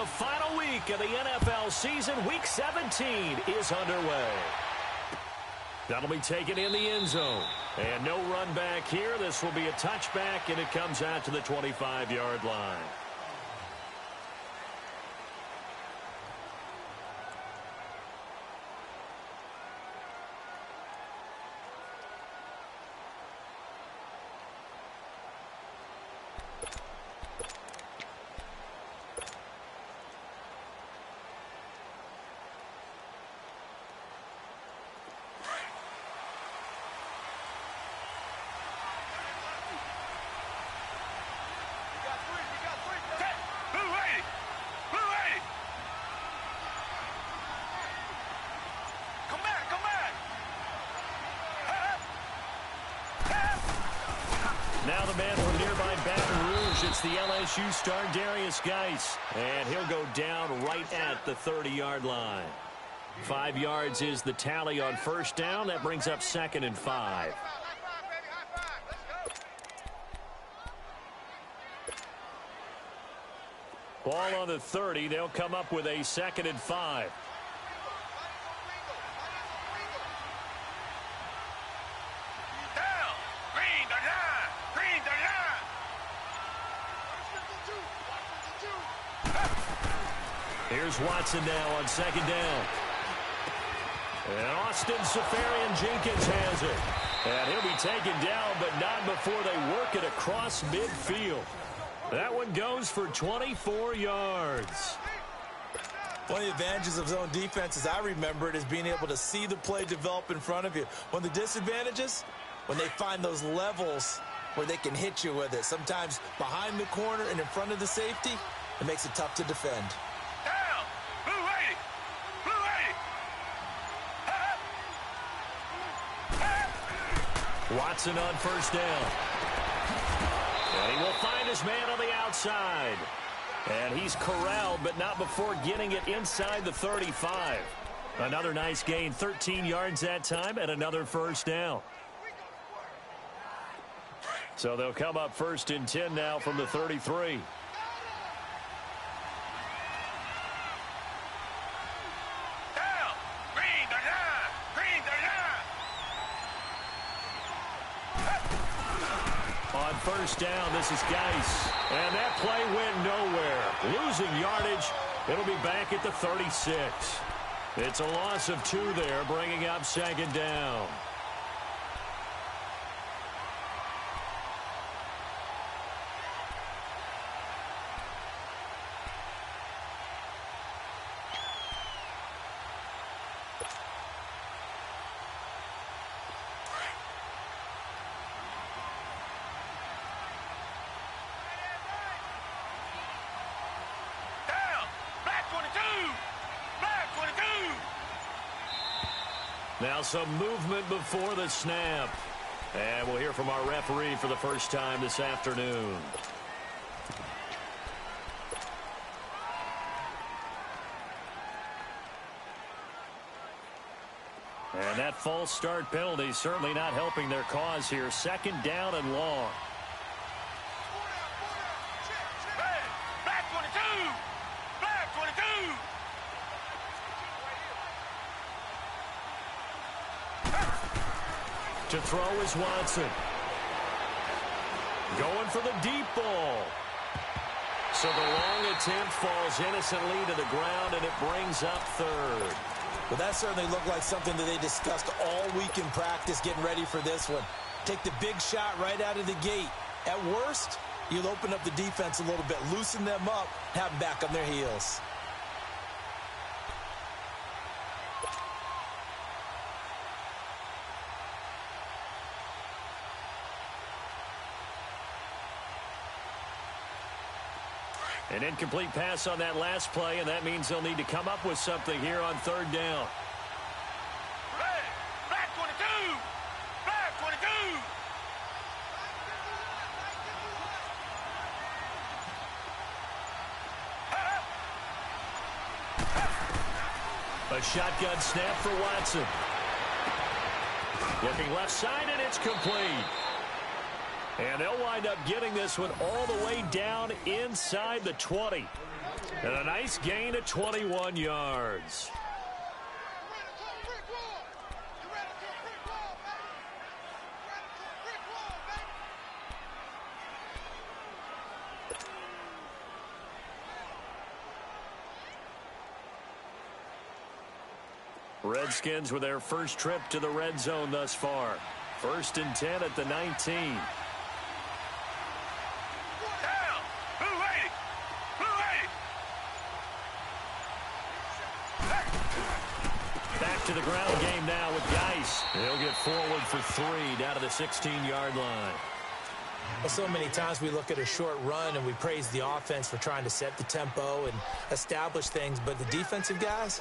The final week of the NFL season, Week 17, is underway. That'll be taken in the end zone. And no run back here. This will be a touchback, and it comes out to the 25-yard line. Now the man from nearby Baton Rouge, it's the LSU star Darius Geis, and he'll go down right at the 30-yard line. 5 yards is the tally on first down. That brings up 2nd and 5. Ball on the 30. They'll come up with a 2nd and 5. Here's Watson now on 2nd down. And Austin Safarian-Jenkins has it. And he'll be taken down, but not before they work it across midfield. That one goes for 24 yards. One of the advantages of zone defense, as I remember it, is being able to see the play develop in front of you. One of the disadvantages, when they find those levels where they can hit you with it. Sometimes behind the corner and in front of the safety, it makes it tough to defend. Watson on first down. And he will find his man on the outside. And he's corralled, but not before getting it inside the 35. Another nice gain, 13 yards that time, and another first down. So they'll come up 1st and 10 now from the 33. On first down, this is Geis. And that play went nowhere. Losing yardage. It'll be back at the 36. It's a loss of 2 there, bringing up 2nd down. Now some movement before the snap. And we'll hear from our referee for the first time this afternoon. And that false start penalty certainly not helping their cause here. 2nd down and long. To throw is Watson. Going for the deep ball. So the long attempt falls innocently to the ground, and it brings up 3rd. Well, that certainly looked like something that they discussed all week in practice, getting ready for this one. Take the big shot right out of the gate. At worst, you'll open up the defense a little bit, loosen them up, have them back on their heels. An incomplete pass on that last play, and that means they'll need to come up with something here on 3rd down. Back 22! Back 22! A shotgun snap for Watson. Looking left side, and it's complete. And they'll wind up getting this one all the way down inside the 20. And a nice gain of 21 yards. Redskins with their first trip to the red zone thus far. 1st and 10 at the 19. Back to the ground game now with Geis. He'll get forward for 3 down to the 16-yard line. Well, so many times we look at a short run and we praise the offense for trying to set the tempo and establish things, but the defensive guys,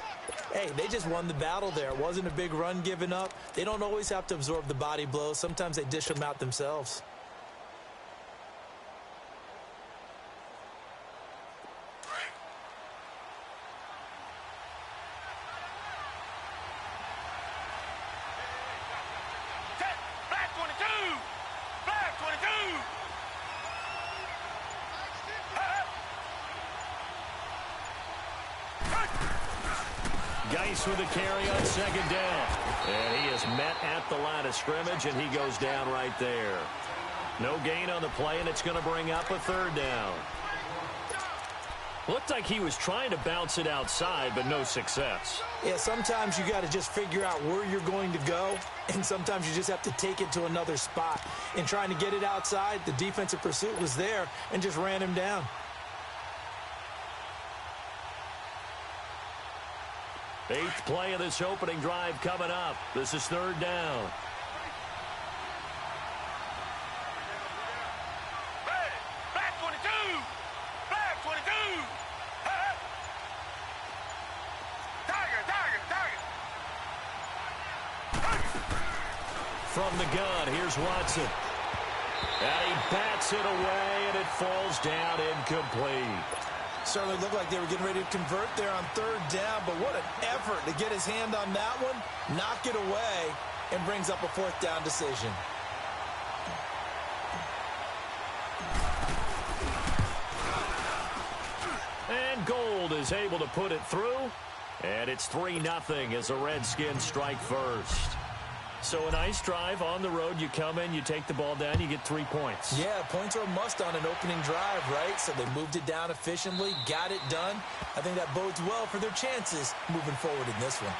hey, they just won the battle there. It wasn't a big run given up. They don't always have to absorb the body blows. Sometimes they dish them out themselves. Geis with a carry on 2nd down. And he is met at the line of scrimmage, and he goes down right there. No gain on the play, and it's going to bring up a 3rd down. Looked like he was trying to bounce it outside, but no success. Yeah, sometimes you got to just figure out where you're going to go, and sometimes you just have to take it to another spot. In trying to get it outside, the defensive pursuit was there and just ran him down. 8th play of this opening drive coming up. This is 3rd down. Back 22! Back 22! Tiger! From the gun, here's Watson. And he bats it away, and it falls down incomplete. Certainly looked like they were getting ready to convert there on 3rd down, but what an effort to get his hand on that one, knock it away, and brings up a 4th down decision. And Gold is able to put it through, and it's 3-0 as the Redskins strike first. So a nice drive on the road. You come in, you take the ball down, you get 3 points. Yeah, points are a must on an opening drive, right? So they moved it down efficiently, got it done. I think that bodes well for their chances moving forward in this one.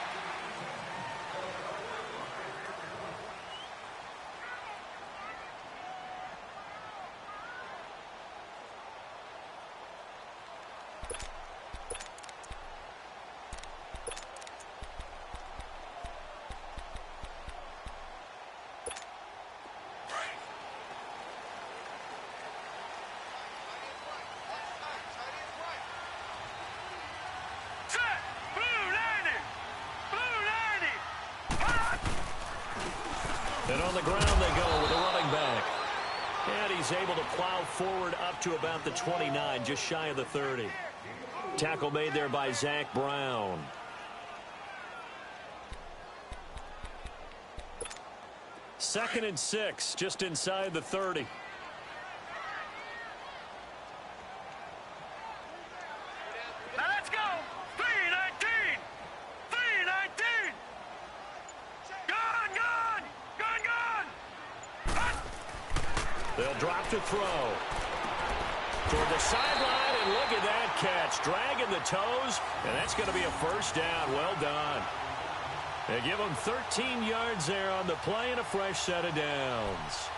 And on the ground they go with a running back. And he's able to plow forward up to about the 29, just shy of the 30. Tackle made there by Zach Brown. Second and 6, just inside the 30. Now let's go! 3-19! 3-19! Gone! They'll drop to throw. Toward the sideline, and look at that catch. Dragging the toes, and that's going to be a 1st down. Well done. They give them 13 yards there on the play and a fresh set of downs.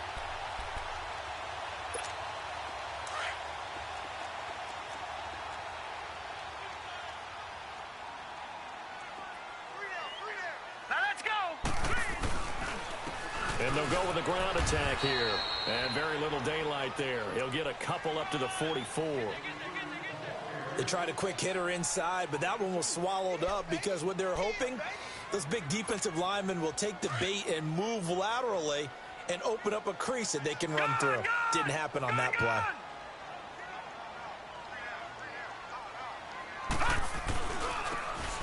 Now let's go! And they'll go with a ground attack here. And very little daylight there. He'll get a couple up to the 44. They tried a quick hitter inside, but that one was swallowed up because what they're hoping, those big defensive linemen will take the bait and move laterally and open up a crease that they can run through. Didn't happen on that play.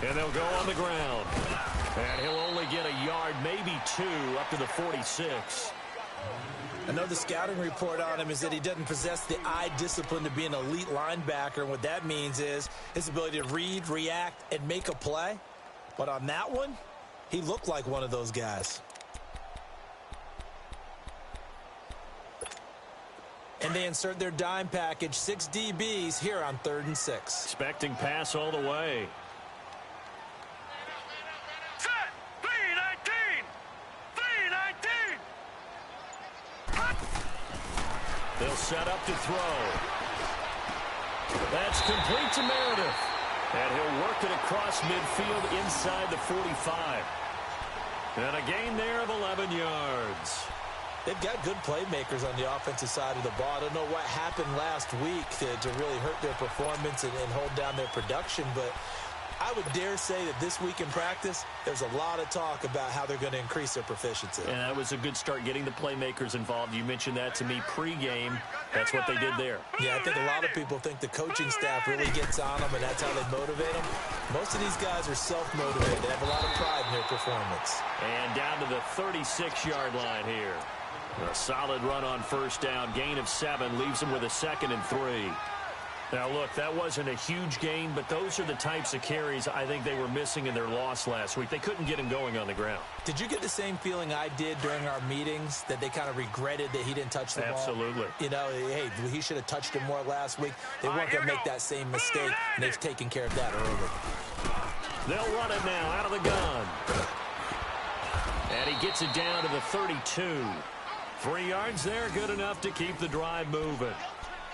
And they'll go on the ground. And he'll only get a yard, maybe 2, up to the 46. I know the scouting report on him is that he doesn't possess the eye discipline to be an elite linebacker. And what that means is his ability to read, react, and make a play. But on that one, he looked like one of those guys. And they insert their dime package, 6 DBs here on 3rd and 6. Expecting pass all the way. Set. 3-19. 3-19. They'll set up to throw. That's complete to Meredith. And he'll work it across midfield inside the 45. And a gain there of 11 yards. They've got good playmakers on the offensive side of the ball. I don't know what happened last week to really hurt their performance and hold down their production, but I would dare say that this week in practice, there's a lot of talk about how they're going to increase their proficiency. And that was a good start getting the playmakers involved. You mentioned that to me pregame. That's what they did there. Yeah, I think a lot of people think the coaching staff really gets on them, and that's how they motivate them. Most of these guys are self-motivated. They have a lot of pride in their performance. And down to the 36-yard line here. A solid run on first down. Gain of 7 leaves them with a 2nd and 3. Now, look, that wasn't a huge gain, but those are the types of carries I think they were missing in their loss last week. They couldn't get him going on the ground. Did you get the same feeling I did during our meetings, that they kind of regretted that he didn't touch the ball? Absolutely. You know, hey, he should have touched him more last week. They weren't going to make that same mistake, and they've taken care of that early. They'll run it now out of the gun. And he gets it down to the 32. 3 yards there, good enough to keep the drive moving.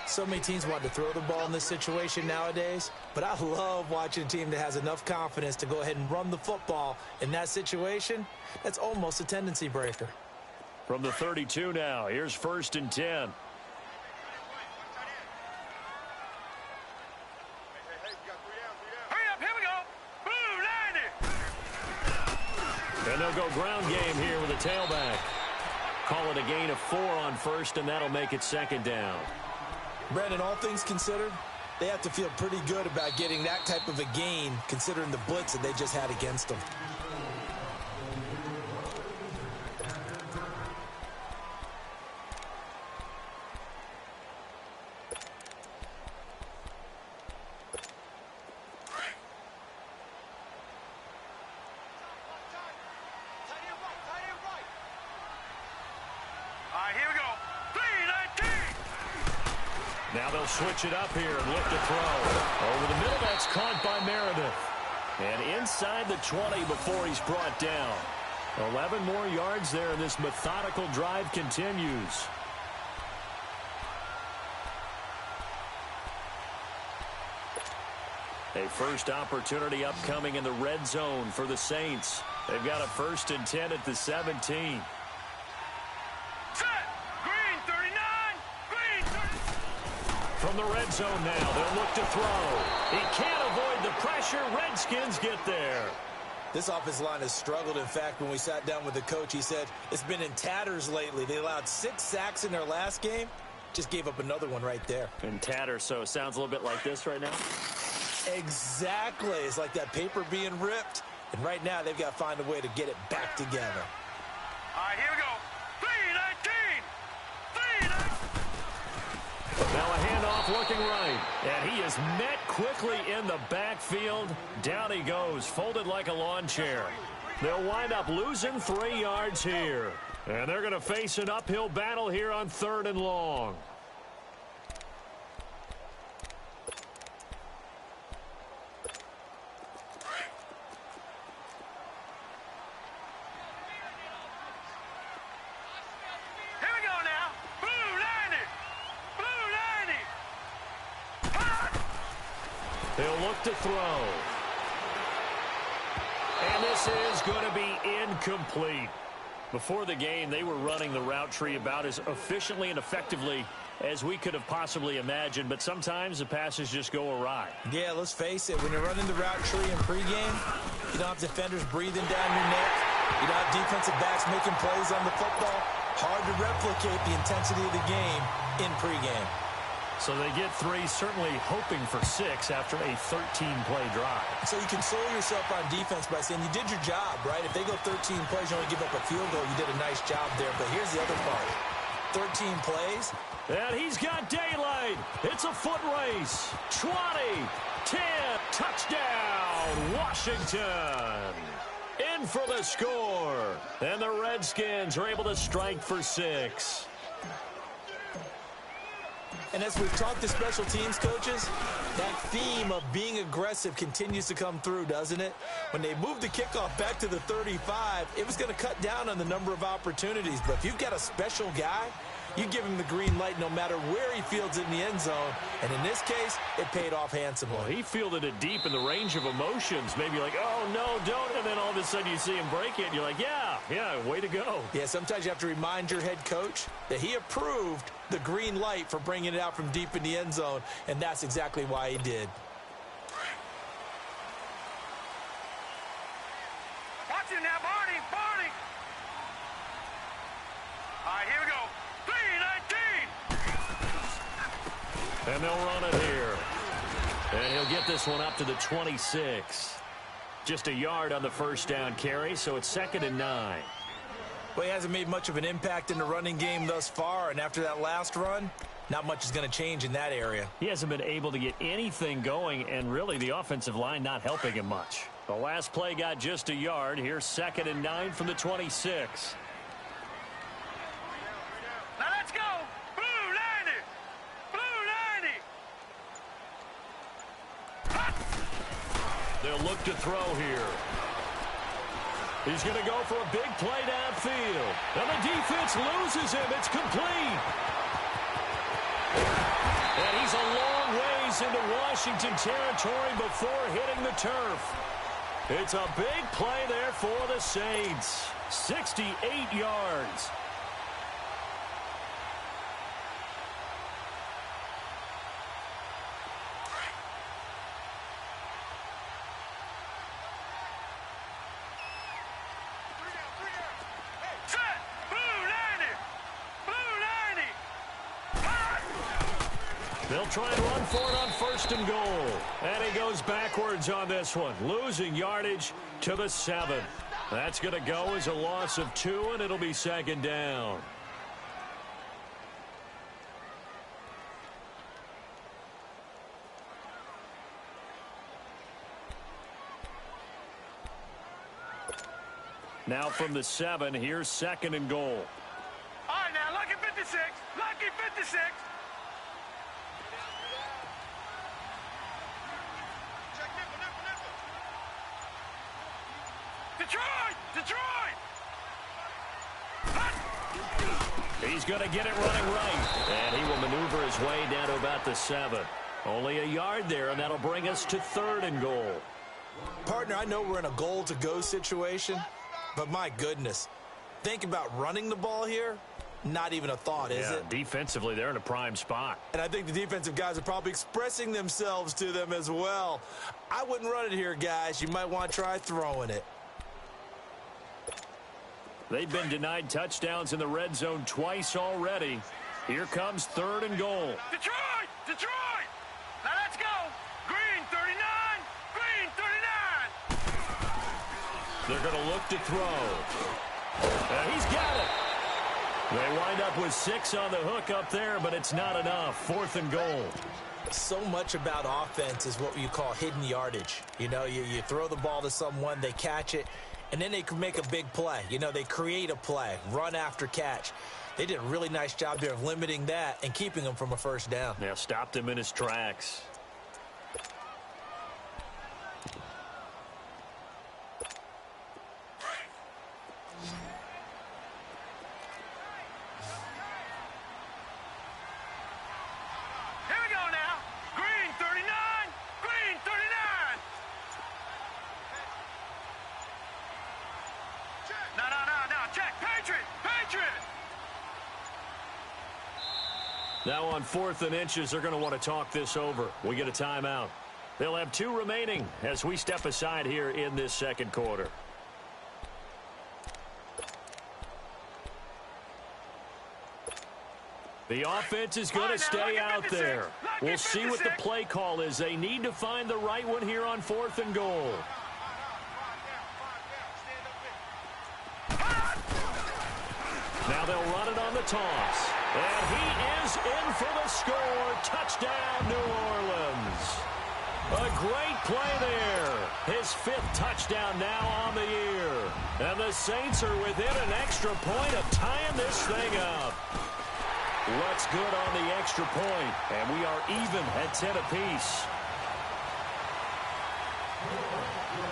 So many teams want to throw the ball in this situation nowadays, but I love watching a team that has enough confidence to go ahead and run the football in that situation. That's almost a tendency breaker. From the 32 now, here's 1st and 10. Hurry up, here we go. Blue 90. And they'll go ground game here with a tailback. Call it a gain of 4 on 1st, and that'll make it 2nd down. Brandon, all things considered, they have to feel pretty good about getting that type of a gain, considering the blitz that they just had against them. All right, here we go. 3-19. Now they'll switch it up here and look to throw. Over the middle, that's caught by Meredith. And inside the 20 before he's brought down. 11 more yards there, and this methodical drive continues. A first opportunity upcoming in the red zone for the Saints. They've got a 1st and 10 at the 17. Set. Green 39. Green 30. From the red zone now, they'll look to throw. He can't avoid the pressure. Redskins get there. This offensive line has struggled. In fact, when we sat down with the coach, he said it's been in tatters lately. They allowed 6 sacks in their last game. Just gave up another one right there. In tatters, so it sounds a little bit like this right now. Exactly. It's like that paper being ripped. And right now, they've got to find a way to get it back together. All right, here we go. 3-19. 3-19. Now a handoff looking right. And he is met quickly in the backfield. Down he goes, folded like a lawn chair. They'll wind up losing 3 yards here. And they're going to face an uphill battle here on 3rd and long. Here we go now. Blue 90. Blue 90. Hot. They'll look to throw. And this is going to be incomplete. Before the game, they were running the route tree about as efficiently and effectively as we could have possibly imagined, but sometimes the passes just go awry. Yeah, let's face it. When you're running the route tree in pregame, you don't have defenders breathing down your neck. You don't have defensive backs making plays on the football. Hard to replicate the intensity of the game in pregame. So they get 3, certainly hoping for 6 after a 13-play drive. So you console yourself on defense by saying you did your job, right? If they go 13 plays, you only give up a field goal, you did a nice job there. But here's the other part. 13 plays. And he's got daylight. It's a foot race. 20, 10, touchdown, Washington. In for the score. And the Redskins are able to strike for 6. And as we've talked to special teams coaches, that theme of being aggressive continues to come through, doesn't it? When they moved the kickoff back to the 35, it was going to cut down on the number of opportunities. But if you've got a special guy, you give him the green light no matter where he fields it in the end zone. And in this case, it paid off handsomely. Well, he fielded it deep in the range of emotions. Maybe like, oh, no, don't. And then all of a sudden you see him break it, and you're like, yeah, way to go. Yeah, sometimes you have to remind your head coach that he approved the green light for bringing it out from deep in the end zone, and that's exactly why he did. Watch it now, Barney, Barney. All right, here we go. 3-19. And they'll run it here. And he'll get this one up to the 26. Just a yard on the first down carry, so it's 2nd and 9. Well, he hasn't made much of an impact in the running game thus far, and after that last run, not much is going to change in that area. He hasn't been able to get anything going, and really the offensive line not helping him much. The last play got just a yard. Here's 2nd and 9 from the 26. Now let's go. Blue 90. Blue 90. They'll look to throw here. He's going to go for a big play downfield. And the defense loses him. It's complete. And he's a long ways into Washington territory before hitting the turf. It's a big play there for the Saints. 68 yards. They'll try and run for it on 1st and goal. And he goes backwards on this one, losing yardage to the 7. That's going to go as a loss of 2, and it'll be 2nd down. Now from the 7, here's 2nd and goal. All right, now, lucky 56. Lucky 56. Detroit! Detroit! He's going to get it running right. And he will maneuver his way down to about the 7. Only a yard there, and that'll bring us to 3rd and goal. Partner, I know we're in a goal-to-go situation, but my goodness, think about running the ball here. Not even a thought, is it? Defensively, they're in a prime spot. And I think the defensive guys are probably expressing themselves to them as well. I wouldn't run it here, guys. You might want to try throwing it. They've been denied touchdowns in the red zone twice already. Here comes 3rd and goal. Detroit! Detroit! Now let's go! Green 39! Green 39! They're going to look to throw. And he's got it. They wind up with 6 on the hook up there, but it's not enough. 4th and goal. So much about offense is what you call hidden yardage. You know, you throw the ball to someone, they catch it, and then they can make a big play. You know, they create a play, run after catch. They did a really nice job there of limiting that and keeping him from a 1st down. Now stopped him in his tracks. Now on 4th and inches, they're going to want to talk this over. We get a timeout. They'll have 2 remaining as we step aside here in this 2nd quarter. The offense is going to stay out there. We'll see what the play call is. They need to find the right one here on 4th and goal. Now they'll run it on the toss. And he is in for the score. Touchdown, New Orleans. A great play there. His 5th touchdown now on the year. And the Saints are within an extra point of tying this thing up. What's good on the extra point? And we are even at 10 apiece.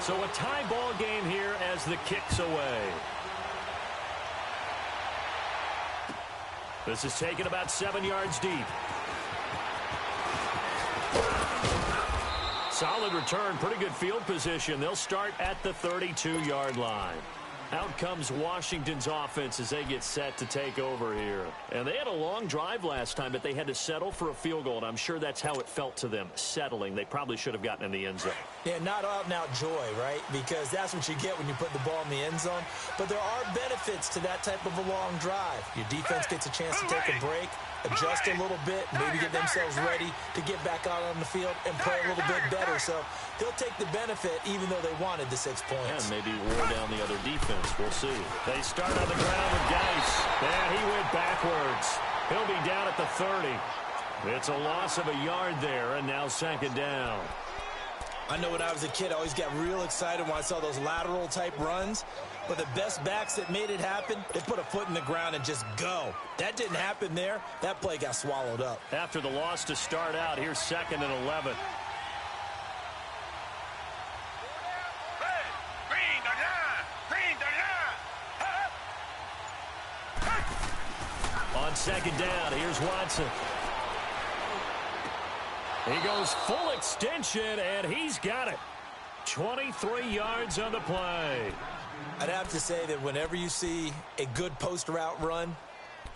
So a tie ball game here as the kick's away. This is taken about 7 yards deep. Solid return, pretty good field position. They'll start at the 32-yard line. Out comes Washington's offense as they get set to take over here. And they had a long drive last time, but they had to settle for a field goal, and I'm sure that's how it felt to them, settling. They probably should have gotten in the end zone. Yeah, not out-and-out joy, right? Because that's what you get when you put the ball in the end zone. But there are benefits to that type of a long drive. Your defense gets a chance to take a break, adjust a little bit, maybe get themselves ready to get back out on the field and play a little bit better. So they'll take the benefit even though they wanted the 6 points. And maybe wore down the other defense. We'll see. They start on the ground with Geis. And he went backwards. He'll be down at the 30. It's a loss of a yard there, and now 2nd down. I know when I was a kid, I always got real excited when I saw those lateral-type runs. But the best backs that made it happen, they put a foot in the ground and just go. That didn't happen there. That play got swallowed up. After the loss to start out, here's 2nd and 11. On 2nd down, here's Watson. He goes full extension, and he's got it. 23 yards on the play. I'd have to say that whenever you see a good post route run,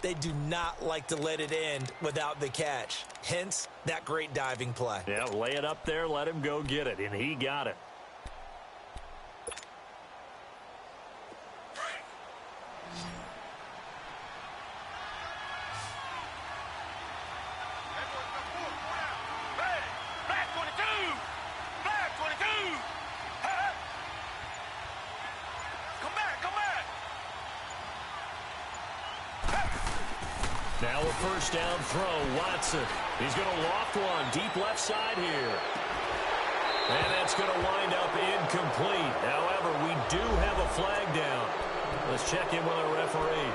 they do not like to let it end without the catch. Hence, that great diving play. Yeah, lay it up there, let him go get it, and he got it. Now a first down throw, Watson. He's going to loft one, deep left side here. And that's going to wind up incomplete. However, we do have a flag down. Let's check in with our referee.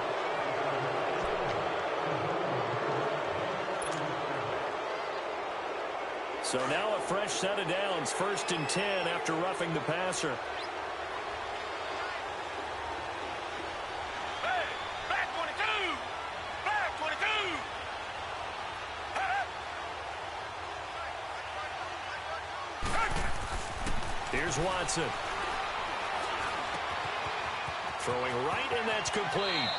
So now a fresh set of downs, 1st and 10 after roughing the passer. Here's Watson. Throwing right, and that's complete.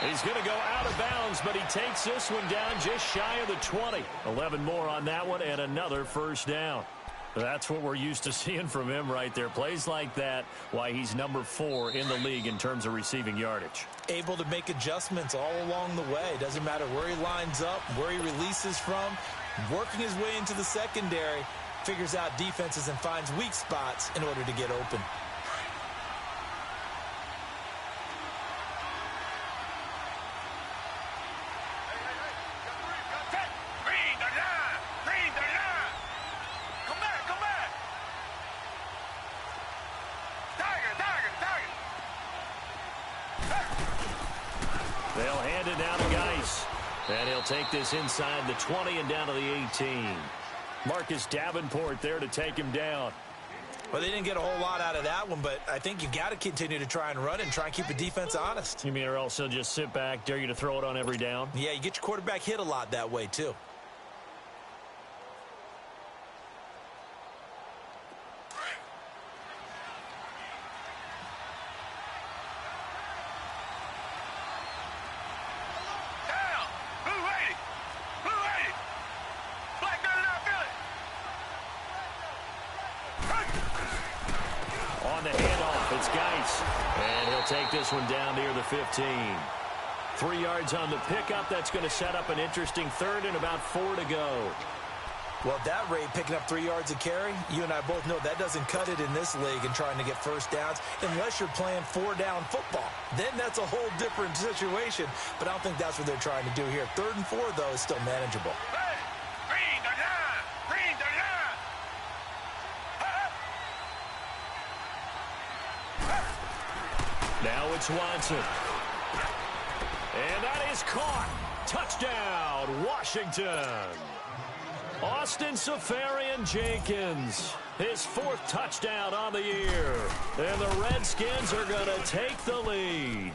He's going to go out of bounds, but he takes this one down just shy of the 20. 11 more on that one, and another first down. That's what we're used to seeing from him right there. Plays like that, why he's number 4 in the league in terms of receiving yardage. Able to make adjustments all along the way. Doesn't matter where he lines up, where he releases from. Working his way into the secondary. Figures out defenses and finds weak spots in order to get open. They'll hand it down to Geis. And he'll take this inside the 20 and down to the 18. Marcus Davenport there to take him down. Well, they didn't get a whole lot out of that one, but I think you got to continue to try and run and try and keep the defense honest. You mean or else he'll just sit back, dare you to throw it on every down? Yeah, you get your quarterback hit a lot that way, too. On the handoff, it's Geis. And he'll take this one down near the 15. 3 yards on the pickup. That's going to set up an interesting third and about 4 to go. Well, at that rate, picking up 3 yards a carry, you and I both know that doesn't cut it in this league and trying to get first downs unless you're playing 4-down football. Then that's a whole different situation, but I don't think that's what they're trying to do here. 3rd and 4, though, is still manageable. Green 39! Green 39! Now it's Watson. And that is caught. Touchdown, Washington. Austin Seferian-Jenkins, his 4th touchdown on the year. And the Redskins are going to take the lead.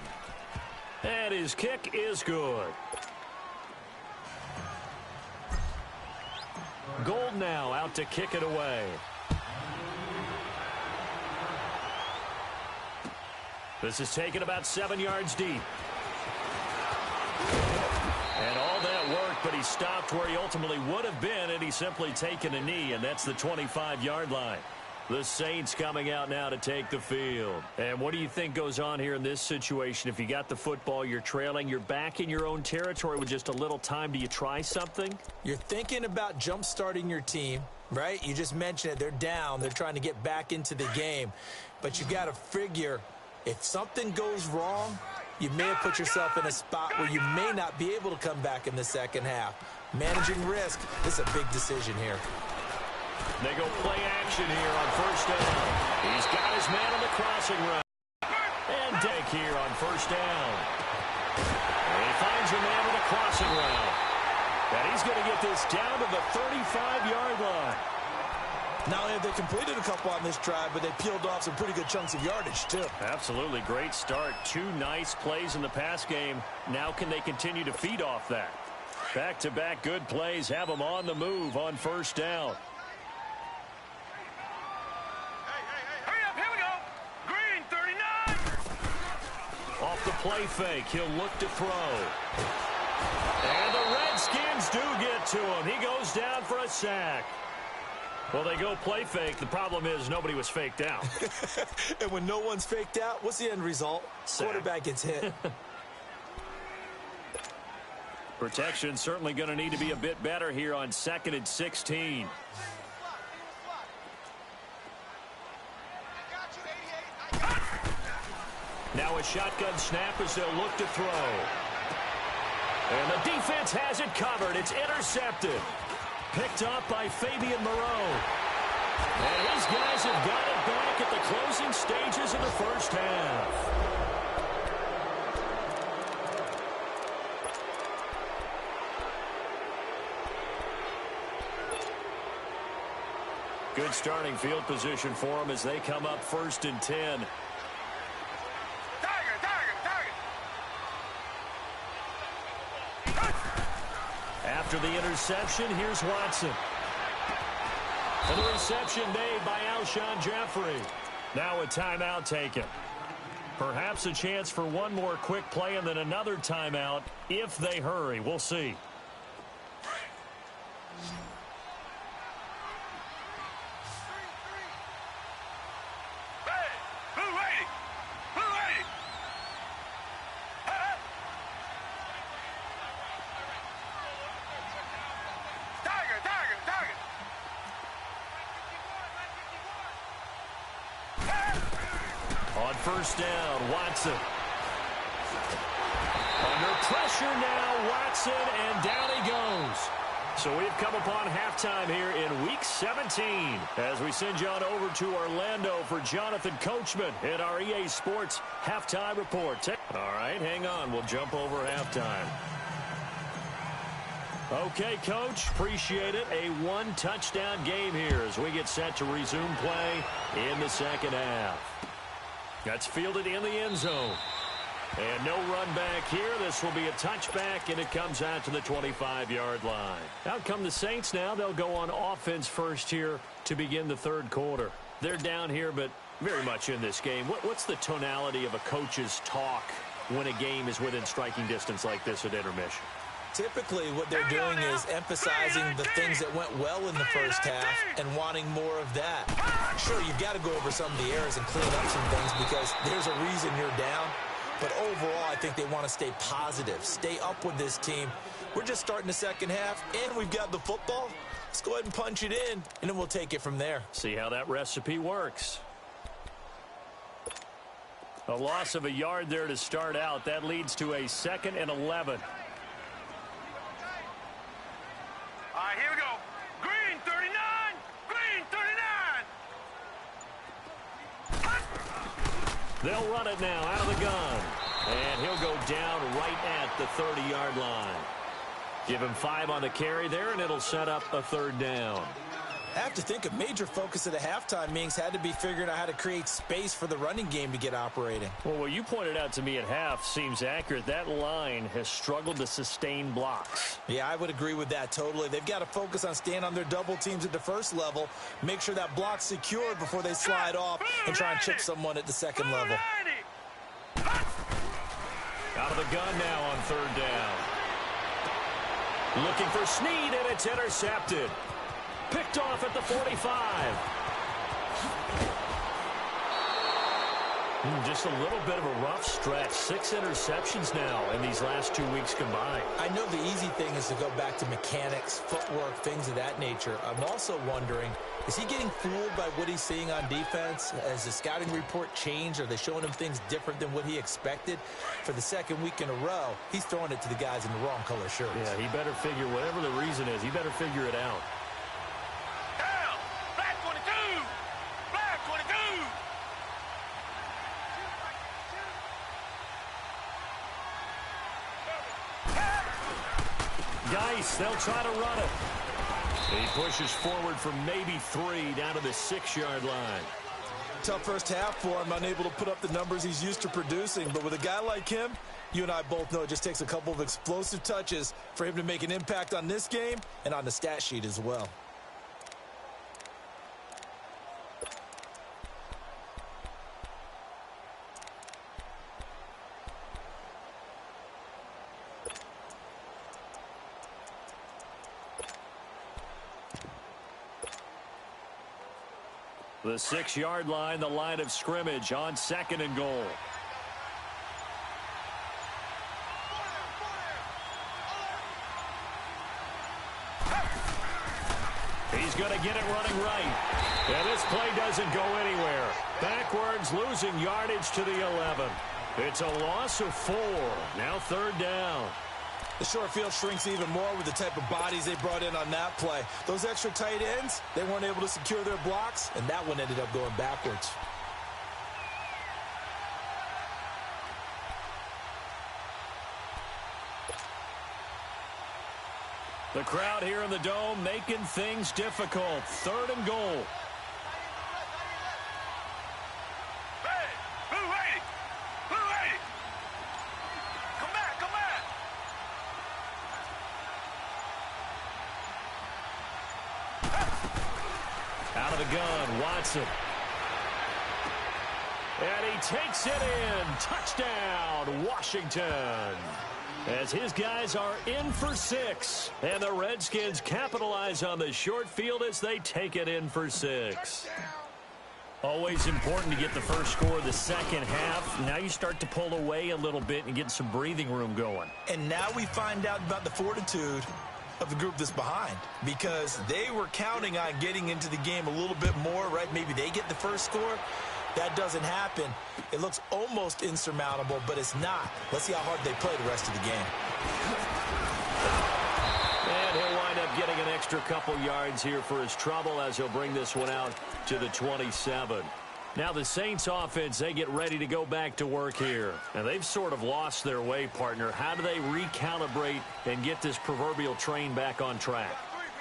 And his kick is good. Gold now out to kick it away. This is taken about 7 yards deep. And all that work, but he stopped where he ultimately would have been, and he's simply taken a knee, and that's the 25-yard line. The Saints coming out now to take the field. And what do you think goes on here in this situation? If you got the football, you're trailing, you're back in your own territory with just a little time. Do you try something? You're thinking about jump-starting your team, right? You just mentioned it. They're down. They're trying to get back into the game. But you got to figure if something goes wrong, you may have put yourself in a spot where you may not be able to come back in the second half. Managing risk, this is a big decision here. They go play action here on first down. He's got his man on the crossing route. And Dake here on first down. And he finds a man on the crossing route. And he's going to get this down to the 35-yard line. Not only have they completed a couple on this drive, but they peeled off some pretty good chunks of yardage, too. Absolutely. Great start. 2 nice plays in the pass game. Now can they continue to feed off that? Back-to-back good plays have them on the move on first down. Hurry up, here we go! Green 39! Off the play fake, he'll look to throw. And the Redskins do get to him. He goes down for a sack. Well, they go play fake. The problem is nobody was faked out. And when no one's faked out, what's the end result? Sack. Quarterback gets hit. Protection certainly going to need to be a bit better here on 2nd and 16. Now a shotgun snap as they'll look to throw. And the defense has it covered. It's intercepted. Picked up by Fabian Moreau. And his guys have got it back at the closing stages of the first half. Good starting field position for them as they come up 1st and 10. After the interception, here's Watson. And the reception made by Alshon Jeffrey. Now a timeout taken. Perhaps a chance for one more quick play and then another timeout if they hurry. We'll see. On first down, Watson. Under pressure now, Watson, and down he goes. So we've come upon halftime here in Week 17 as we send you on over to Orlando for Jonathan Coachman in our EA Sports Halftime Report. All right, hang on. We'll jump over halftime. Okay, Coach, appreciate it. A 1-touchdown game here as we get set to resume play in the second half. That's fielded in the end zone. And no run back here. This will be a touchback, and it comes out to the 25-yard line. Out come the Saints now. They'll go on offense first here to begin the third quarter. They're down here, but very much in this game. What's the tonality of a coach's talk when a game is within striking distance like this at intermission? Typically, what they're doing is emphasizing the things that went well in the first half and wanting more of that. Sure, you've got to go over some of the errors and clean up some things because there's a reason you're down. But overall, I think they want to stay positive, stay up with this team. We're just starting the second half, and we've got the football. Let's go ahead and punch it in, and then we'll take it from there. See how that recipe works. A loss of a yard there to start out. That leads to a 2nd and 11. All right, here we go. Green 39. Green 39. They'll run it now out of the gun. And he'll go down right at the 30-yard line. Give him 5 on the carry there, and it'll set up a 3rd down. I have to think a major focus of the halftime meetings had to be figuring out how to create space for the running game to get operating. Well, what you pointed out to me at half seems accurate. That line has struggled to sustain blocks. Yeah, I would agree with that totally. They've got to focus on staying on their double teams at the first level, make sure that block's secured before they slide off and try and chip someone at the second level. Out of the gun now on 3rd down. Looking for Snead, and it's intercepted. Picked off at the 45. Just a little bit of a rough stretch. 6 interceptions now in these last 2 weeks combined. I know the easy thing is to go back to mechanics, footwork, things of that nature. I'm also wondering, is he getting fooled by what he's seeing on defense? Has the scouting report changed? Are they showing him things different than what he expected? For the 2nd week in a row, he's throwing it to the guys in the wrong color shirts. Yeah, he better figure, whatever the reason is, he better figure it out. Down. Black 22. Black 22. Geis, they'll try to run it. He pushes forward for maybe 3 down to the 6-yard line. Tough first half for him, unable to put up the numbers he's used to producing. But with a guy like him, you and I both know it just takes a couple of explosive touches for him to make an impact on this game and on the stat sheet as well. The 6-yard line, the line of scrimmage on 2nd and goal. He's going to get it running right. And this play doesn't go anywhere. Backwards, losing yardage to the 11. It's a loss of 4. Now 3rd down. The short field shrinks even more with the type of bodies they brought in on that play. Those extra tight ends, they weren't able to secure their blocks, and that one ended up going backwards. The crowd here in the Dome making things difficult. 3rd and goal. Hey, blue 80. Blue 80. Come back, come back. Out of the gun, Watson. And he takes it in. Touchdown, Washington. As his guys are in for 6. And the Redskins capitalize on the short field as they take it in for 6. Always important to get the first score of the second half. Now you start to pull away a little bit and get some breathing room going. And now we find out about the fortitude of the group that's behind, because they were counting on getting into the game a little bit more, right? Maybe they get the first score. That doesn't happen. It looks almost insurmountable, but it's not. Let's see how hard they play the rest of the game. And he'll wind up getting an extra couple yards here for his trouble as he'll bring this one out to the 27. Now the Saints offense, they get ready to go back to work here. And they've sort of lost their way, partner. How do they recalibrate and get this proverbial train back on track?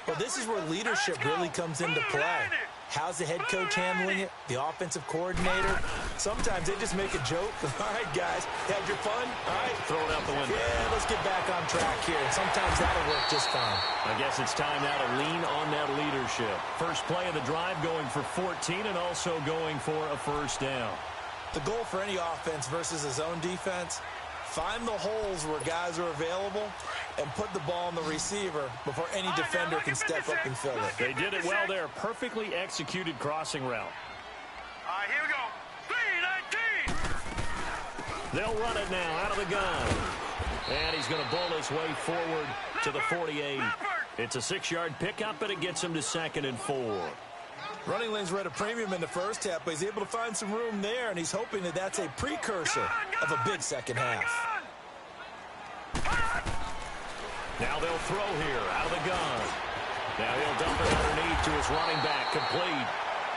Well, this is where leadership really comes into play. How's the head coach handling it? The offensive coordinator? Sometimes they just make a joke. All right, guys, had your fun? All right. Throw it out the window. Yeah, let's get back on track here. And sometimes that'll work just fine. I guess it's time now to lean on that leadership. First play of the drive going for 14 and also going for a first down. The goal for any offense versus a zone defense, find the holes where guys are available and put the ball on the receiver before any defender can step up and fill it. They did it well there. Perfectly executed crossing route. All right, here we go. 319. They'll run it now out of the gun. And he's going to bowl his way forward to the 48. It's a 6-yard pickup, and it gets him to 2nd and 4. Running lanes were at a premium in the first half, but he's able to find some room there, and he's hoping that that's a precursor of a big second half. Now they'll throw here out of the gun. Now he'll dump it underneath to his running back, complete.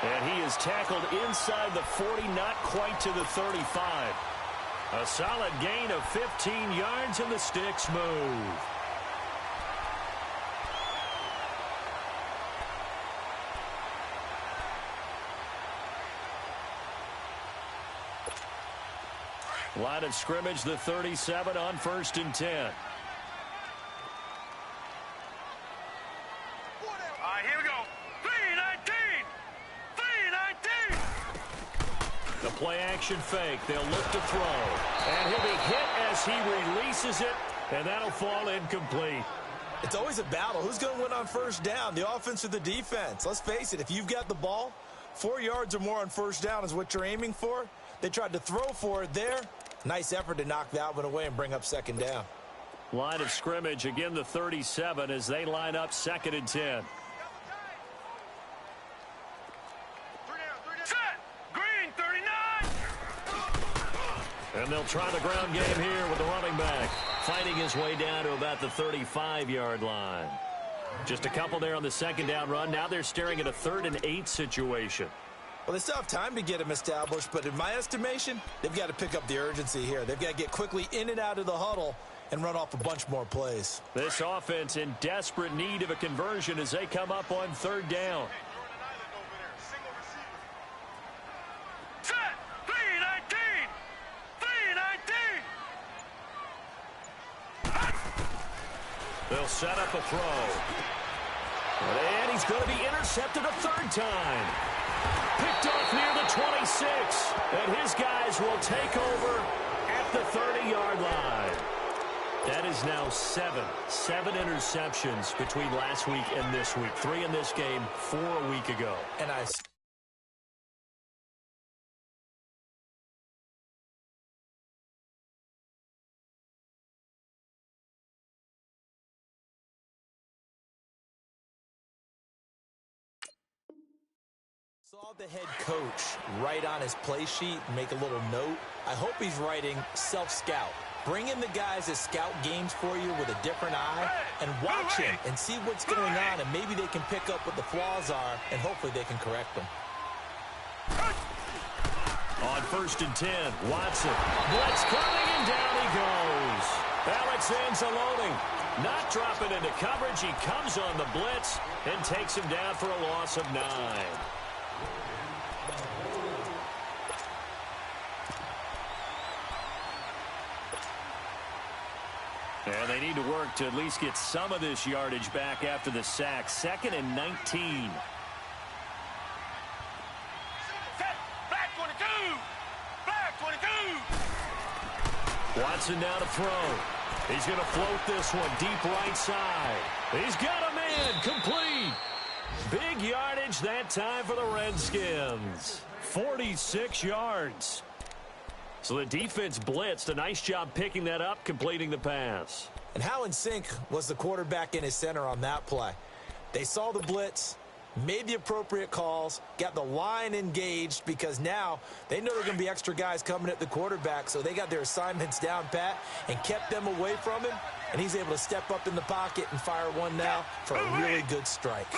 And he is tackled inside the 40, not quite to the 35. A solid gain of 15 yards, and the sticks move. Line of scrimmage, the 37 on 1st and 10. All right, here we go. 3-19. 3-19. The play action fake. They'll look to throw. And he'll be hit as he releases it. And that'll fall incomplete. It's always a battle. Who's going to win on first down, the offense or the defense? Let's face it, if you've got the ball, 4 yards or more on first down is what you're aiming for. They tried to throw for it there. Nice effort to knock that one away and bring up 2nd down. Line of scrimmage, again the 37 as they line up 2nd and 10. Set. Green, 39. And they'll try the ground game here with the running back. Fighting his way down to about the 35-yard line. Just a couple there on the 2nd down run. Now they're staring at a 3rd and 8 situation. Well, they still have time to get him established, but in my estimation, they've got to pick up the urgency here. They've got to get quickly in and out of the huddle and run off a bunch more plays. This offense in desperate need of a conversion as they come up on 3rd down. Set. 3-19. 3-19. They'll set up a throw. And he's going to be intercepted a 3rd time. Picked off near the 26. And his guys will take over at the 30-yard line. That is now 7 interceptions between last week and this week. 3 in this game, 4 a week ago. And I saw the head coach write on his play sheet, make a little note. I hope he's writing self-scout. Bring in the guys that scout games for you with a different eye and watch him and see what's going on, and maybe they can pick up what the flaws are, and hopefully they can correct them. On 1st and 10, Watson. Blitz coming, and down he goes. Alex Anzalone not dropping into coverage. He comes on the blitz and takes him down for a loss of 9. And they need to work to at least get some of this yardage back after the sack. 2nd and 19. Set. Black 22. Black 22. Watson now to throw. He's going to float this one deep right side. He's got a man. Complete. Big yardage that time for the Redskins. 46 yards. So the defense blitzed. A nice job picking that up, completing the pass. And how in sync was the quarterback and his center on that play? They saw the blitz, made the appropriate calls, got the line engaged, because now they know there are going to be extra guys coming at the quarterback, so they got their assignments down pat and kept them away from him, and he's able to step up in the pocket and fire one now for a really good strike.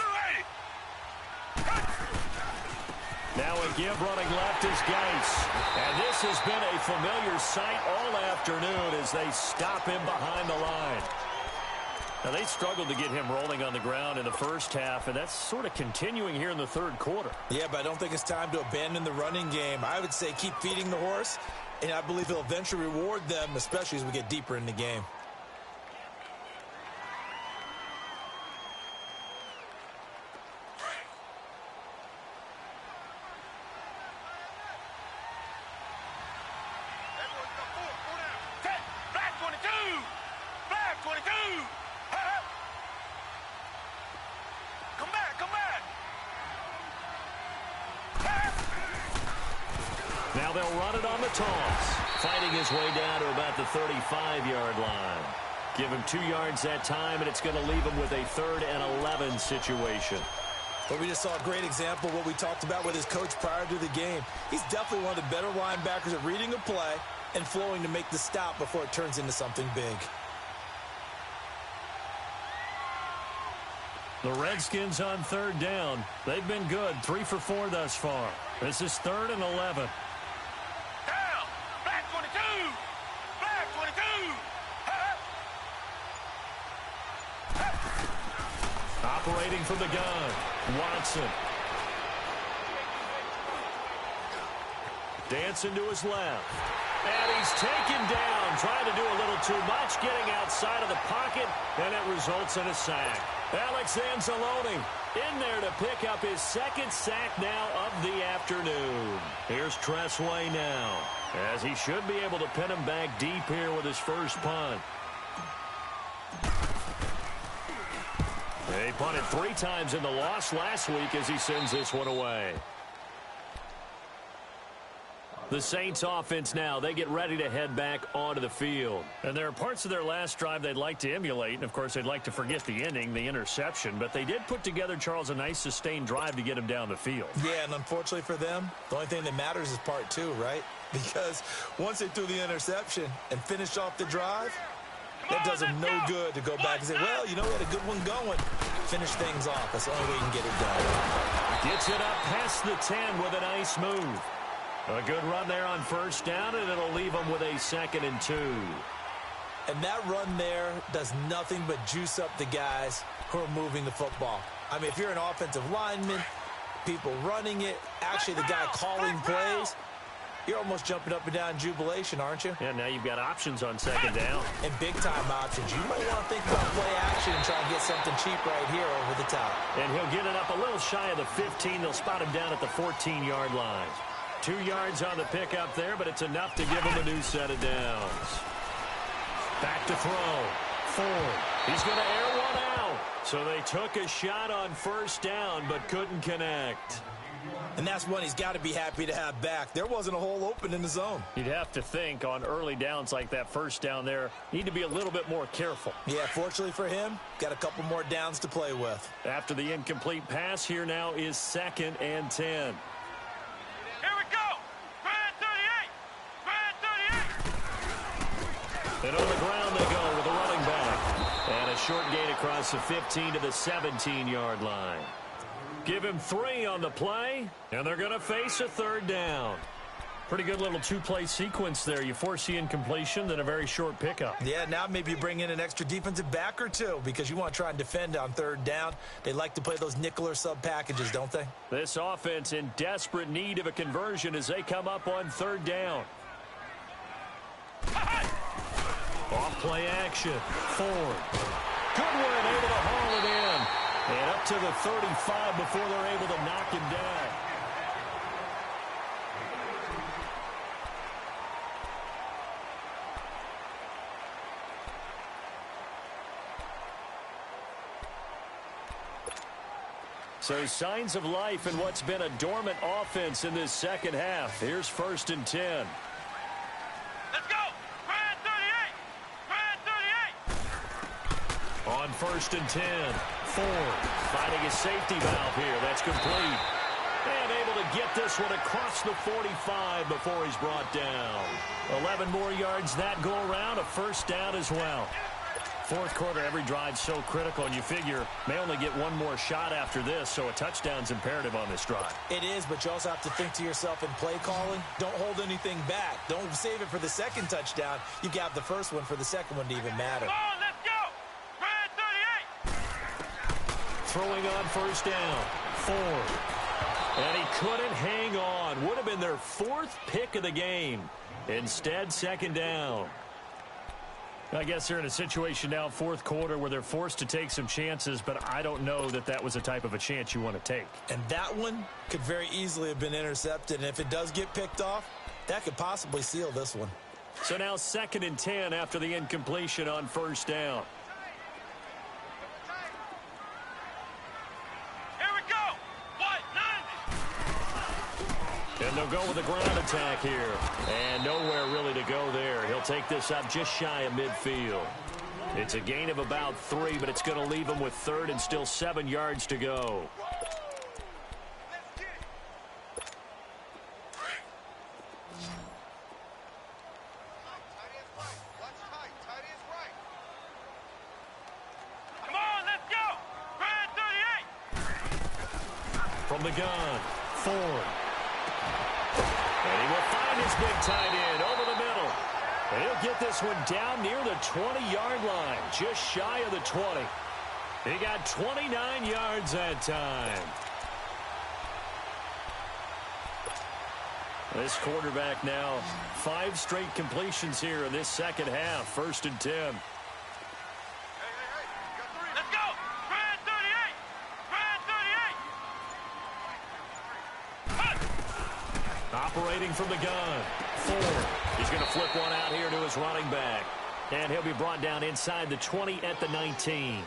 Now a give running left is Geis. And this has been a familiar sight all afternoon as they stop him behind the line. Now they struggled to get him rolling on the ground in the first half, and that's sort of continuing here in the 3rd quarter. Yeah, but I don't think it's time to abandon the running game. I would say keep feeding the horse, and I believe he'll eventually reward them, especially as we get deeper in the game. Now they'll run it on the toss. Fighting his way down to about the 35-yard line. Give him 2 yards that time, and it's going to leave him with a 3rd and 11 situation. But we just saw a great example of what we talked about with his coach prior to the game. He's definitely one of the better linebackers at reading a play and flowing to make the stop before it turns into something big. The Redskins on 3rd down. They've been good, 3 for 4 thus far. This is 3rd and 11. Down. Back 22. Back 22. Operating from the gun, Watson. Dancing to his left. And he's taken down, trying to do a little too much, getting outside of the pocket, and it results in a sack. Alex Anzalone in there to pick up his 2nd sack now of the afternoon. Here's Tressway now, as he should be able to pin him back deep here with his first punt. They punted 3 times in the loss last week as he sends this one away. The Saints offense now, they get ready to head back onto the field. And there are parts of their last drive they'd like to emulate. And, of course, they'd like to forget the ending, the interception. But they did put together, Charles, a nice sustained drive to get him down the field. Yeah, and unfortunately for them, the only thing that matters is part 2, right? Because once they threw the interception and finished off the drive, that does them no good to go back and say, well, you know, we had a good one going. Finish things off. That's the only way you can get it done. Gets it up past the 10 with a nice move. A good run there on 1st down, and it'll leave them with a 2nd and 2. And that run there does nothing but juice up the guys who are moving the football. I mean, if you're an offensive lineman, people running it, actually the guy calling plays, you're almost jumping up and down in jubilation, aren't you? Yeah, now you've got options on 2nd down. And big-time options. You might want to think about play action and try and get something cheap right here over the top. And he'll get it up a little shy of the 15. They'll spot him down at the 14-yard line. 2 yards on the pickup there, but it's enough to give him a new set of downs. Back to throw. Ford. He's going to air one out. So they took a shot on 1st down, but couldn't connect. And that's one he's got to be happy to have back. There wasn't a hole open in the zone. You'd have to think on early downs like that 1st down there, need to be a little bit more careful. Yeah, fortunately for him, got a couple more downs to play with. After the incomplete pass, here now is 2nd and 10. Here we go. Grand 38. Grand 38. And on the ground they go with a running back. And a short gain across the 15 to the 17-yard line. Give him 3 on the play, and they're going to face a 3rd down. Pretty good little 2-play sequence there. You force the incompletion, then a very short pickup. Yeah, now maybe you bring in an extra defensive back or 2 because you want to try and defend on 3rd down. They like to play those nickel or sub packages, don't they? This offense in desperate need of a conversion as they come up on 3rd down. Off play action. Ford. Good one, able to haul it in. And up to the 35 before they're able to knock him down. So signs of life in what's been a dormant offense in this 2nd half. Here's 1st and 10. Let's go. Grand 38. Grand 38. On 1st and 10. Ford finding his safety valve here. That's complete. And able to get this one across the 45 before he's brought down. 11 more yards that go around. A 1st down as well. 4th quarter, every drive so critical, and you figure may only get one more shot after this, so a touchdown's imperative on this drive. It is, but you also have to think to yourself in play calling, don't hold anything back. Don't save it for the 2nd touchdown. You got the 1st one for the 2nd one to even matter. Come on, let's go. Grand 38. Throwing on 1st down. Ford. And he couldn't hang on. Would have been their 4th pick of the game. Instead, 2nd down. I guess they're in a situation now, 4th quarter, where they're forced to take some chances, but I don't know that that was the type of a chance you want to take. And that one could very easily have been intercepted, and if it does get picked off, that could possibly seal this one. So now 2nd and 10 after the incompletion on 1st down. Here we go. What? 90. And And they'll go with a ground attack here. And nowhere really to go there. He'll take this up just shy of midfield. It's a gain of about 3, but it's going to leave him with 3rd and still 7 yards to go. From the gun, Ford. And he will find his big tight end over the middle. And he'll get this one down near the 20-yard line, just shy of the 20. He got 29 yards that time. This quarterback now 5 straight completions here in this second half, 1st and 10. Operating from the gun, Ford. He's going to flip one out here to his running back. And he'll be brought down inside the 20 at the 19.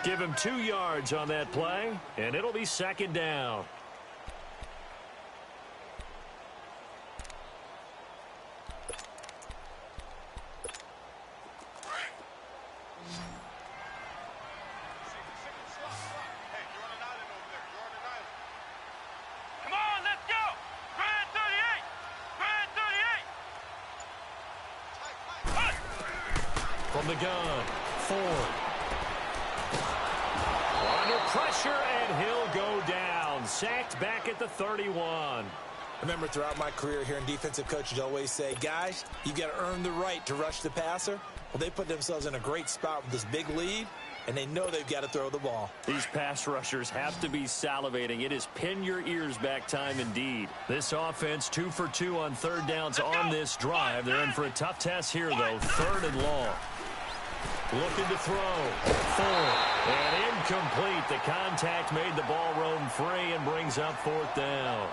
Give him 2 yards on that play, and it'll be 2nd down. From the gun, Ford. Under pressure, and he'll go down. Sacked back at the 31. I remember throughout my career hearing defensive coaches always say, guys, you got to earn the right to rush the passer. Well, they put themselves in a great spot with this big lead, and they know they've got to throw the ball. These pass rushers have to be salivating. It is pin your ears back time indeed. This offense 2 for 2 on 3rd downs on this drive. They're in for a tough test here, though. 3rd and long. Looking to throw. Ford. And incomplete. The contact made the ball roam free and brings up 4th down.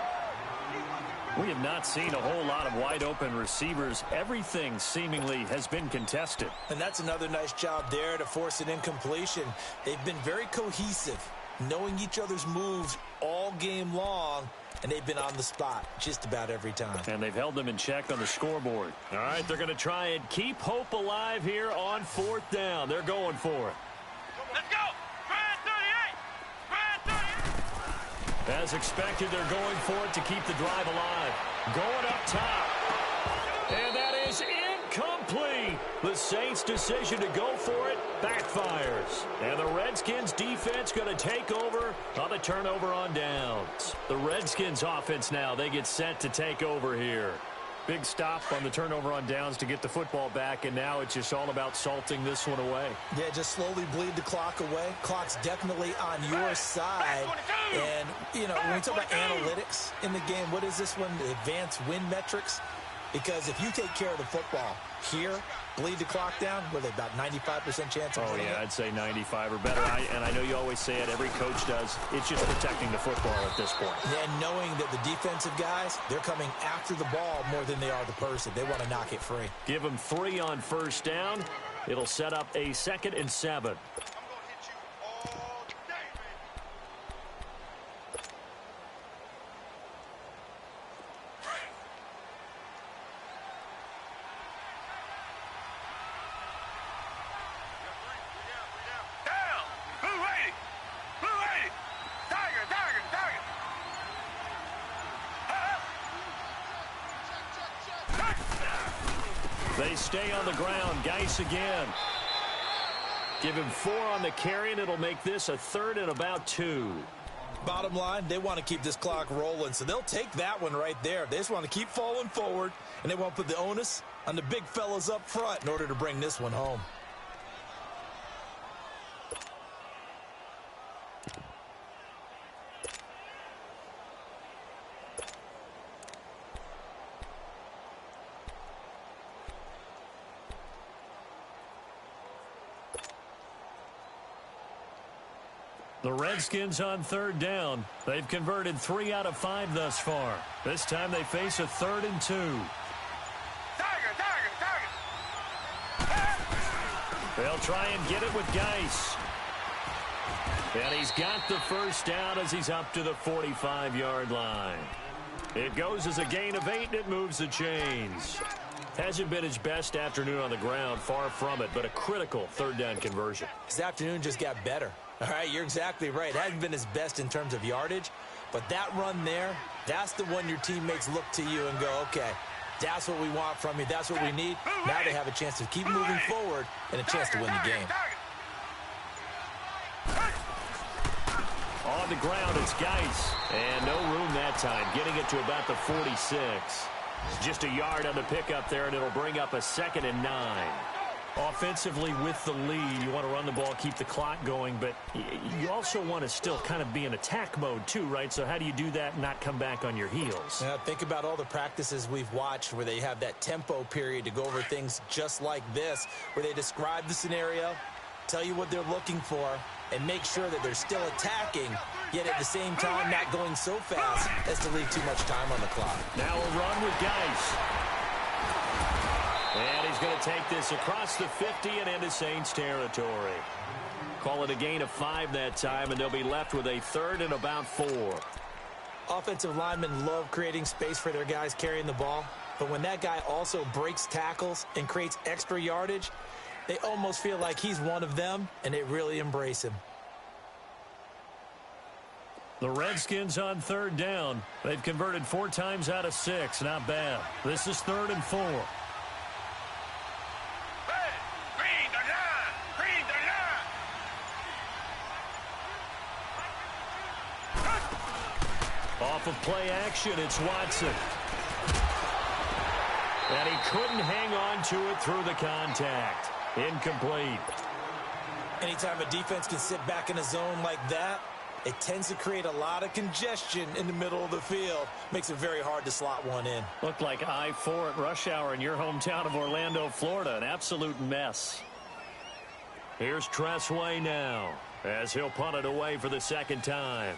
We have not seen a whole lot of wide-open receivers. Everything seemingly has been contested. And that's another nice job there to force an incompletion. They've been very cohesive, knowing each other's moves all game long, and they've been on the spot just about every time. And they've held them in check on the scoreboard. All right, they're going to try and keep hope alive here on 4th down. They're going for it. Let's go! As expected, they're going for it to keep the drive alive. Going up top. And that is incomplete. The Saints' decision to go for it backfires. And the Redskins' defense going to take over on the turnover on downs. The Redskins' offense now, they get set to take over here. Big stop on the turnover on downs to get the football back, and now it's just all about salting this one away. Yeah, just slowly bleed the clock away. Clock's definitely on your side. And, you know, when we talk about analytics in the game, what is this one? Advanced win metrics? Because if you take care of the football here, bleed the clock down, with about 95% chance of winning it. I'd say 95 or better. And I know you always say it, every coach does. It's just protecting the football at this point. Yeah, and knowing that the defensive guys, they're coming after the ball more than they are the person. They want to knock it free. Give them 3 on 1st down. It'll set up a 2nd and 7. They stay on the ground. Geis again. Give him 4 on the carry, and it'll make this a 3rd and about 2. Bottom line, they want to keep this clock rolling, so they'll take that one right there. They just want to keep falling forward, and they want to put the onus on the big fellas up front in order to bring this one home. The Redskins on 3rd down. They've converted 3 out of 5 thus far. This time they face a 3rd and 2. They'll try and get it with Geis. And he's got the 1st down as he's up to the 45-yard line. It goes as a gain of 8, and it moves the chains. Hasn't been his best afternoon on the ground, far from it, but a critical third down conversion. His afternoon just got better. All right, you're exactly right. Hasn't been his best in terms of yardage, but that run there, that's the one your teammates look to you and go, okay, that's what we want from you. That's what we need. Now they have a chance to keep moving forward and a chance to win the game. On the ground, it's Geis. And no room that time, getting it to about the 46. Just a yard on the pickup there, and it'll bring up a 2nd and 9. Offensively with the lead, you want to run the ball, keep the clock going, but you also want to still kind of be in attack mode too, right? So how do you do that and not come back on your heels? Yeah, think about all the practices we've watched where they have that tempo period to go over things just like this, where they describe the scenario, tell you what they're looking for, and make sure that they're still attacking, yet at the same time not going so fast as to leave too much time on the clock. Now a run with Geis. And he's going to take this across the 50 and into Saints territory. Call it a gain of 5 that time, and they'll be left with a 3rd and about 4. Offensive linemen love creating space for their guys carrying the ball, but when that guy also breaks tackles and creates extra yardage, they almost feel like he's one of them, and they really embrace him. The Redskins on 3rd down. They've converted 4 times out of 6. Not bad. This is 3rd and 4. Off of play action, it's Watson. And he couldn't hang on to it through the contact. Incomplete. Anytime a defense can sit back in a zone like that, it tends to create a lot of congestion in the middle of the field. Makes it very hard to slot one in. Looked like I-4 at rush hour in your hometown of Orlando, Florida. An absolute mess. Here's Tressway now as he'll punt it away for the 2nd time.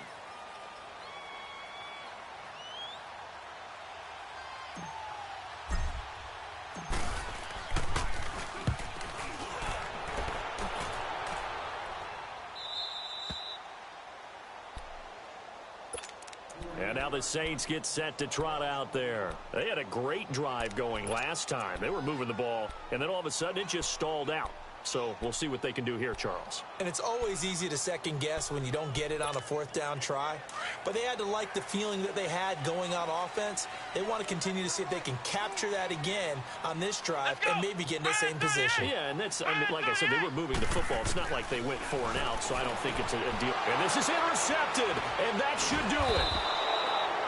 And now the Saints get set to trot out there. They had a great drive going last time. They were moving the ball, and then all of a sudden it just stalled out. So we'll see what they can do here, Charles. And it's always easy to second guess when you don't get it on a 4th down try. But they had to like the feeling that they had going on offense. They want to continue to see if they can capture that again on this drive and maybe get in the same position. Yeah, and that's, I mean, like I said, they were moving the football. It's not like they went 4 and out, so I don't think it's a deal. And this is intercepted, and that should do it.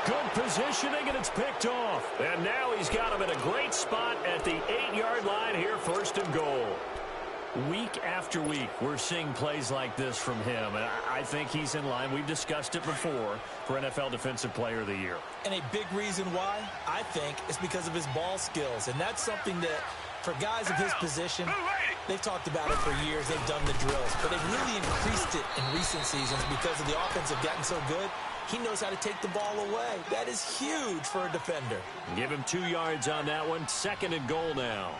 Good positioning, and it's picked off. And now he's got him in a great spot at the 8-yard line here, 1st and goal. Week after week, we're seeing plays like this from him, and I think he's in line. We've discussed it before for NFL Defensive Player of the Year. And a big reason why, I think, is because of his ball skills. And that's something that, for guys of his position, they've talked about it for years. They've done the drills. But they've really increased it in recent seasons because of the offense have gotten so good. He knows how to take the ball away. That is huge for a defender. Give him 2 yards on that one. 2nd and goal now.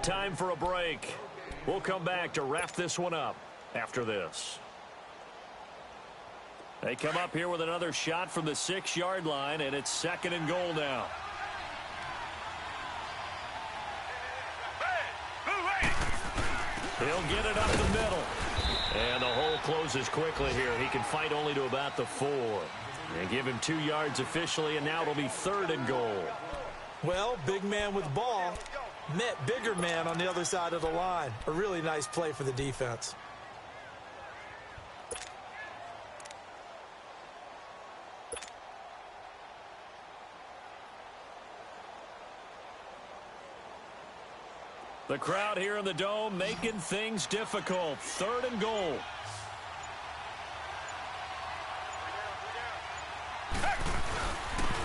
Time for a break. We'll come back to wrap this one up after this. They come up here with another shot from the 6-yard line, and it's 2nd and goal now. He'll get it up the middle. And the hole closes quickly here. He can fight only to about the 4. And give him 2 yards officially, and now it'll be 3rd and goal. Well, big man with ball met bigger man on the other side of the line. A really nice play for the defense. The crowd here in the Dome making things difficult. 3rd and goal.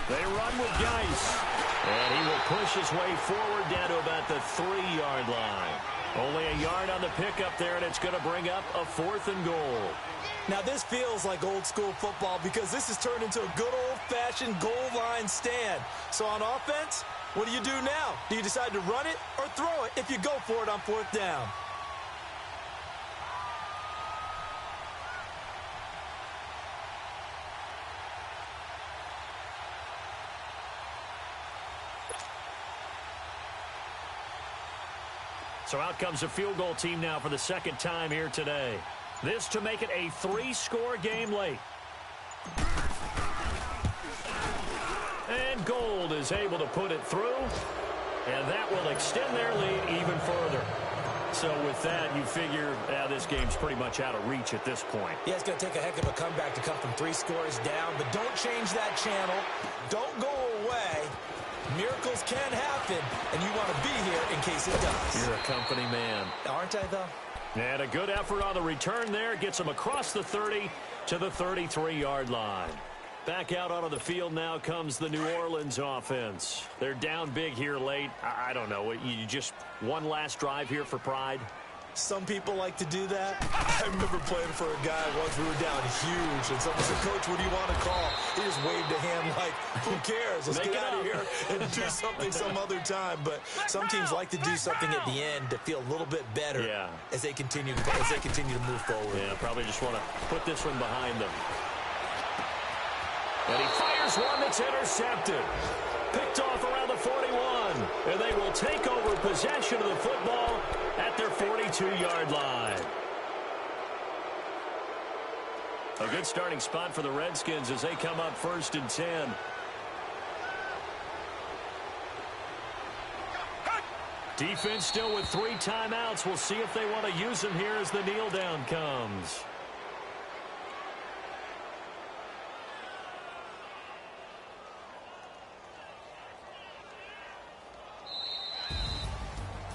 They run with Geis. And he will push his way forward down to about the 3-yard line. Only a yard on the pickup there, and it's going to bring up a 4th and goal. Now, this feels like old school football because this has turned into a good old-fashioned goal line stand. So on offense, What do you do now? Do you decide to run it or throw it if you go for it on 4th down? So out comes a field goal team now for the second time here today. This to make it a 3-score game late. And Gold is able to put it through, and that will extend their lead even further. So with that, you figure this game's pretty much out of reach at this point. Yeah, it's going to take a heck of a comeback to come from 3 scores down, but don't change that channel. Don't go away. Miracles can happen, and you want to be here in case it does. You're a company man. Aren't I, though? And a good effort on the return there. Gets them across the 30 to the 33-yard line. Back out onto the field now comes the New Orleans offense. They're down big here late. I don't know. You just one last drive here for pride? Some people like to do that. I remember playing for a guy once we were down huge, and someone said, "Coach, what do you want to call?" He just waved a hand like, who cares? Let's get out of here and do something some other time. But some teams like to do something at the end to feel a little bit better as they continue to move forward. Yeah, probably just want to put this one behind them. And he fires one that's intercepted. Picked off around the 41. And they will take over possession of the football at their 42-yard line. A good starting spot for the Redskins as they come up 1st and 10. Defense still with 3 timeouts. We'll see if they want to use them here as the kneel down comes.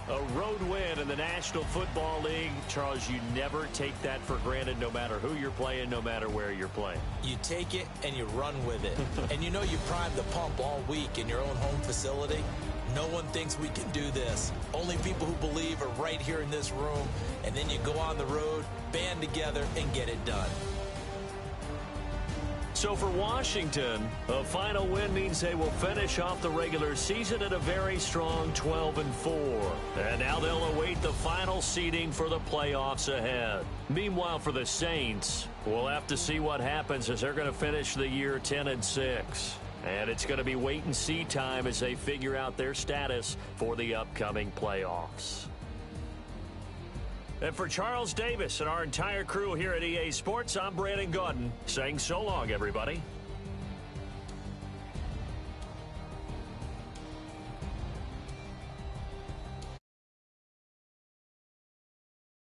A road win in the National Football League. Charles, you never take that for granted no matter who you're playing, no matter where you're playing. You take it and you run with it. And you know you primed the pump all week in your own home facility. No one thinks we can do this. Only people who believe are right here in this room. And then you go on the road, band together, and get it done. So for Washington, a final win means they will finish off the regular season at a very strong 12-4. And now they'll await the final seeding for the playoffs ahead. Meanwhile, for the Saints, we'll have to see what happens as they're going to finish the year 10-6. And it's going to be wait-and-see time as they figure out their status for the upcoming playoffs. And for Charles Davis and our entire crew here at EA Sports, I'm Brandon Gaudin saying so long, everybody.